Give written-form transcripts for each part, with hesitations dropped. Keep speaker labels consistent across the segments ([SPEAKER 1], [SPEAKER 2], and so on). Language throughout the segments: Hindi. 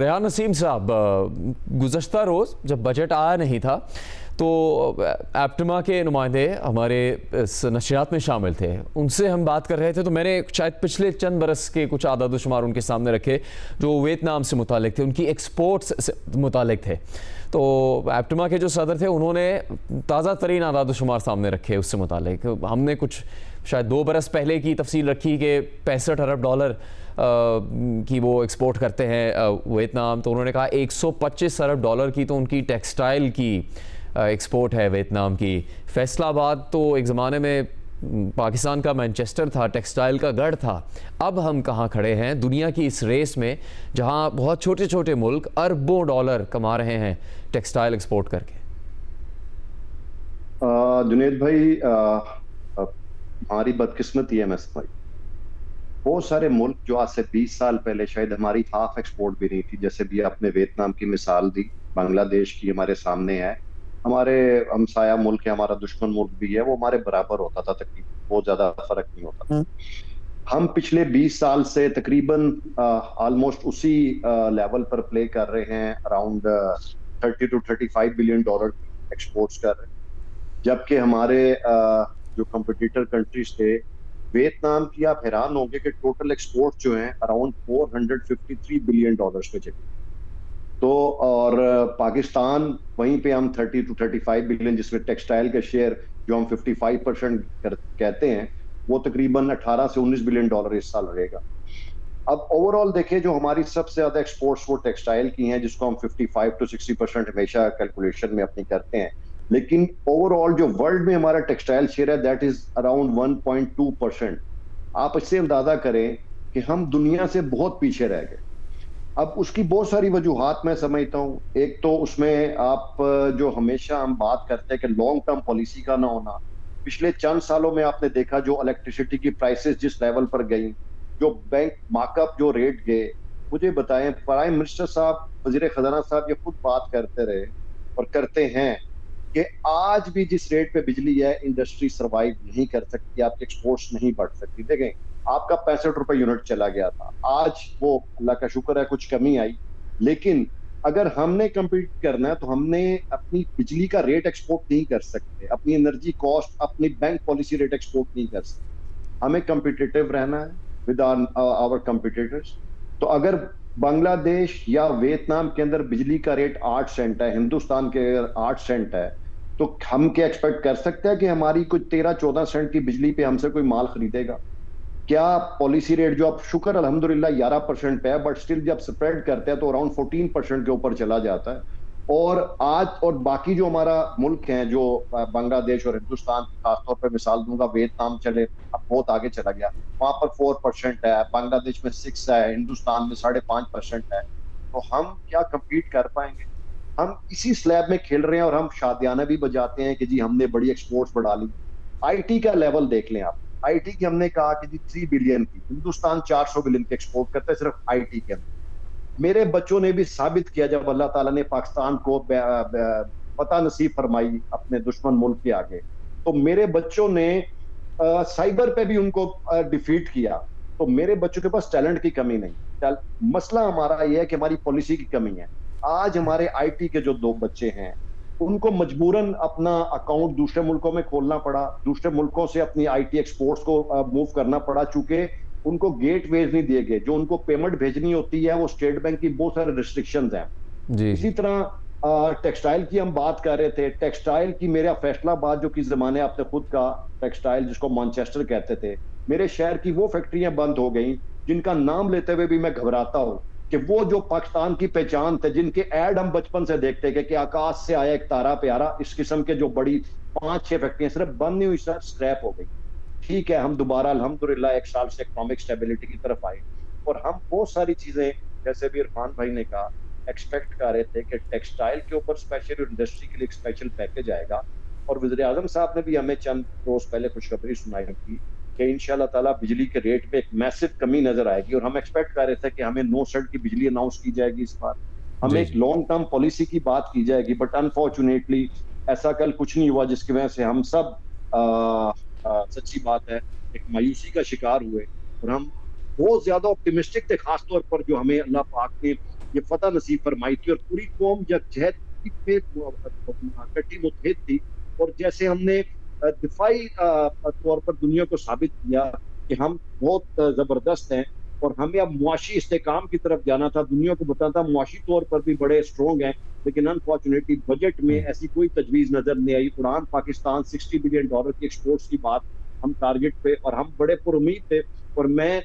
[SPEAKER 1] रेहान नसीम साहब, गुज़श्ता रोज़ जब बजट आया नहीं था तो एप्टमा के नुमाइंदे हमारे इस नशरियात में शामिल थे। उनसे हम बात कर रहे थे तो मैंने शायद पिछले चंद बरस के कुछ आदाद शुमार उनके सामने रखे जो वियतनाम से मुतालिक थे, उनकी एक्सपोर्ट्स से मुतालिक थे। तो एप्टमा के जो सदर थे उन्होंने ताज़ा तरीन आदाद शुमार सामने रखे उससे मुतालिक। हमने कुछ शायद 2 बरस पहले की तफसील रखी कि 65 अरब डॉलर की वो एक्सपोर्ट करते हैं वियतनाम। तो उन्होंने कहा 125 अरब डॉलर की तो उनकी टेक्सटाइल की एक्सपोर्ट है वियतनाम की। फैसलाबाद तो एक ज़माने में पाकिस्तान का मैनचेस्टर था, टेक्सटाइल का गढ़ था। अब हम कहाँ खड़े हैं दुनिया की इस रेस में जहाँ बहुत छोटे छोटे मुल्क अरबों डॉलर कमा रहे हैं टेक्सटाइल एक्सपोर्ट करके।
[SPEAKER 2] जुनेद भाई, हमारी बदकिस्मती है, मैं समझ बहुत सारे मुल्क जो आज से 20 साल पहले शायद हमारी हाफ एक्सपोर्ट भी नहीं थी, जैसे भी आपने वियतनाम की मिसाल दी, बांग्लादेश की हमारे सामने है, हमारे हमसाया मुल्क है, हमारा दुश्मन मुल्क भी है, वो हमारे बराबर होता था तकरीबन, बहुत ज्यादा फर्क नहीं होता था। हम पिछले 20 साल से तकरीबन ऑलमोस्ट उसी लेवल पर प्ले कर रहे हैं, around 30 to 35 billion dollar exports कर रहे हैं, जबकि हमारे जो कंपटीटर कंट्रीज थे वियतनाम की, आप हैरान होंगे कि टोटल एक्सपोर्ट जो है अराउंड 453 बिलियन डॉलर्स पे चली। तो और पाकिस्तान वहीं पे हम 30 to 35 बिलियन, जिसमें टेक्सटाइल का शेयर जो हम 55% कहते हैं, वो तकरीबन 18 से 19 बिलियन डॉलर इस साल रहेगा। अब ओवरऑल देखें, जो हमारी सबसे ज्यादा एक्सपोर्ट्स वो टेक्सटाइल की हैं, जिसको हम 55 to 60% हमेशा कैलकुलेशन में अपनी करते हैं, लेकिन ओवरऑल जो वर्ल्ड में हमारा टेक्सटाइल शेयर है दैट इज अराउंड 1.2%। आप इससे अंदाजा करें कि हम दुनिया से बहुत पीछे रह गए। अब उसकी बहुत सारी वजूहात मैं समझता हूँ। एक तो उसमें आप जो हमेशा हम बात करते हैं कि लॉन्ग टर्म पॉलिसी का ना होना। पिछले चंद सालों में आपने देखा जो इलेक्ट्रिसिटी की प्राइसेस जिस लेवल पर गई, जो बैंक मार्कअप जो रेट गए, मुझे बताएं, प्राइम मिनिस्टर साहब, वजीर खजाना साहब ये खुद बात करते रहे और करते हैं कि आज भी जिस रेट पे बिजली है, इंडस्ट्री सरवाइव नहीं कर सकती, आपकी एक्सपोर्ट्स नहीं बढ़ सकती। देखें, आपका 65 रुपए यूनिट चला गया था, आज वो अल्लाह का शुक्र है कुछ कमी आई, लेकिन अगर हमने कम्पीट करना है तो हमने अपनी बिजली का रेट एक्सपोर्ट नहीं कर सकते, अपनी एनर्जी कॉस्ट, अपनी बैंक पॉलिसी रेट एक्सपोर्ट नहीं कर सकते। हमें कम्पिटिटिव रहना है विद आवर कम्पिटिटर्स। तो अगर बांग्लादेश या वियतनाम के अंदर बिजली का रेट 8 सेंट है, हिंदुस्तान के अगर 8 सेंट है, तो हम क्या एक्सपेक्ट कर सकते हैं कि हमारी कुछ 13-14 सेंट की बिजली पे हमसे कोई माल खरीदेगा? क्या पॉलिसी रेट जो आप शुक्र अल्हम्दुलिल्लाह 11% पे है, बट स्टिल जब स्प्रेड करते हैं तो अराउंड 14% के ऊपर चला जाता है। और आज और बाकी जो हमारा मुल्क हैं, जो बांग्लादेश और हिंदुस्तान की खासतौर पर मिसाल दूंगा, वियतनाम चले अब बहुत आगे चला गया, वहां पर 4% है, बांग्लादेश में 6 है, हिंदुस्तान में 5.5% है। तो हम क्या कम्पीट कर पाएंगे? हम इसी स्लैब में खेल रहे हैं और हम शादियाना भी बजाते हैं कि जी हमने बड़ी एक्सपोर्ट्स बढ़ा ली। आईटी का लेवल देख लें आप, आईटी की हमने कहा कि जी 3 बिलियन की, हिंदुस्तान 400 बिलियन की एक्सपोर्ट करता है सिर्फ आईटी के अंदर। मेरे बच्चों ने भी साबित किया, जब अल्लाह ताला ने पाकिस्तान को पता नसीब फरमाई अपने दुश्मन मुल्क के आगे, तो मेरे बच्चों ने साइबर पे भी उनको डिफीट किया। तो मेरे बच्चों के पास टैलेंट की कमी नहीं, मसला हमारा यह है कि हमारी पॉलिसी की कमी है। आज हमारे आईटी के जो 2 बच्चे हैं, उनको मजबूरन अपना अकाउंट दूसरे मुल्कों में खोलना पड़ा, दूसरे मुल्कों से अपनी आईटी एक्सपोर्ट्स को मूव करना पड़ा, चूंकि उनको गेट वेज नहीं दिए गए। जो उनको पेमेंट भेजनी होती है वो स्टेट बैंक की बहुत सारे रिस्ट्रिक्शंस हैं। इसी तरह टेक्सटाइल की हम बात कर रहे थे, टेक्सटाइल की मेरा फैसलाबाद जो कि जमाने आपने खुद का टेक्सटाइल जिसको मैनचेस्टर कहते थे, मेरे शहर की वो फैक्ट्रियां बंद हो गई जिनका नाम लेते हुए भी मैं घबराता हूं कि वो जो पाकिस्तान की पहचान थे, जिनके ऐड हम बचपन से देखते थे कि आकाश से आया एक तारा प्यारा, इस किस्म के जो बड़ी 5-6 फैक्ट्रियां सिर्फ बंद नहीं हुई सर, स्क्रैप हो गई। ठीक है, हम दोबारा अल्हम्दुलिल्लाह एक साल से इकोनॉमिक स्टेबिलिटी की तरफ आए और हम बहुत सारी चीजें, जैसे भी इरफान भाई ने कहा, एक्सपेक्ट कर रहे थे कि टेक्सटाइल के ऊपर स्पेशल इंडस्ट्री के लिए एक स्पेशल पैकेज आएगा। और वज़ीर आज़म साहब ने भी हमें चंद रोज पहले खुशखबरी सुनाई थी कि इंशाल्लाह ताला बिजली के रेट पे एक मैसिव कमी नजर आएगी, और हम एक्सपेक्ट कर रहे थे कि हमें 9 सेंट की बिजली अनाउंस की जाएगी इस बार, हमें एक लॉन्ग टर्म पॉलिसी की बात की जाएगी, बट अनफॉर्चुनेटली ऐसा कल कुछ नहीं हुआ, जिसकी वजह से हम सब सच्ची बात है एक मायूसी का शिकार हुए। और हम बहुत ज्यादा ऑप्टिमिस्टिक थे, खासतौर पर जो हमें अल्लाह पाक ने ये फतह नसीब फरमाई थी और पूरी कौम जद्दोजहद पे कटी मुतहद थी। और जैसे हमने दिफाई तौर पर दुनिया को साबित किया कि हम बहुत जबरदस्त हैं और हमें अब मुआशी इस्तेकाम की तरफ जाना था, दुनिया को बताना था मुआशी तौर पर भी बड़े स्ट्रॉन्ग हैं, लेकिन अनफॉर्चुनेटली बजट में ऐसी कोई तजवीज नजर नहीं आई। उड़ान पाकिस्तान $60 बिलियन की एक्सपोर्ट्स की बात हम टारगेट पे, और हम बड़े पुरुमीद थे। और मैं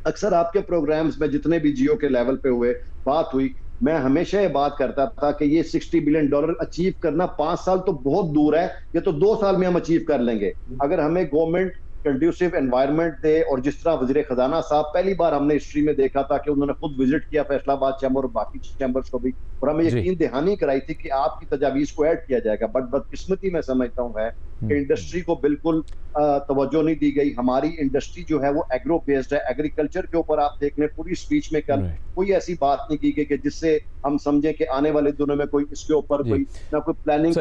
[SPEAKER 2] अक्सर आपके प्रोग्राम्स में जितने भी जियो के लेवल पे हुए बात हुई, मैं हमेशा ये बात करता था कि ये $60 बिलियन अचीव करना 5 साल तो बहुत दूर है, ये तो 2 साल में हम अचीव कर लेंगे अगर हमें गवर्नमेंट कंड्यूसिव एनवायरनमेंट दे। और जिस तरह वजीर खजाना साहब पहली बार हमने हिस्ट्री में देखा था कि उन्होंने खुद विजिट किया फैसलाबाद चैम्बर और बाकी चैम्बर्स को भी, और हमें यकीन दहानी कराई थी कि आपकी तजावीज को ऐड किया जाएगा। बट बदकिस्मती मैं समझता हूँ है कि इंडस्ट्री को बिल्कुल तवज्जो नहीं दी गई। हमारी इंडस्ट्री जो है वो एग्रो बेस्ड है, एग्रीकल्चर के ऊपर आप देख लें पूरी स्पीच में कल कोई ऐसी बात नहीं की गई कि जिससे हम समझें कि आने वाले दिनों में कोई इसके ऊपर कोई ना कोई प्लानिंग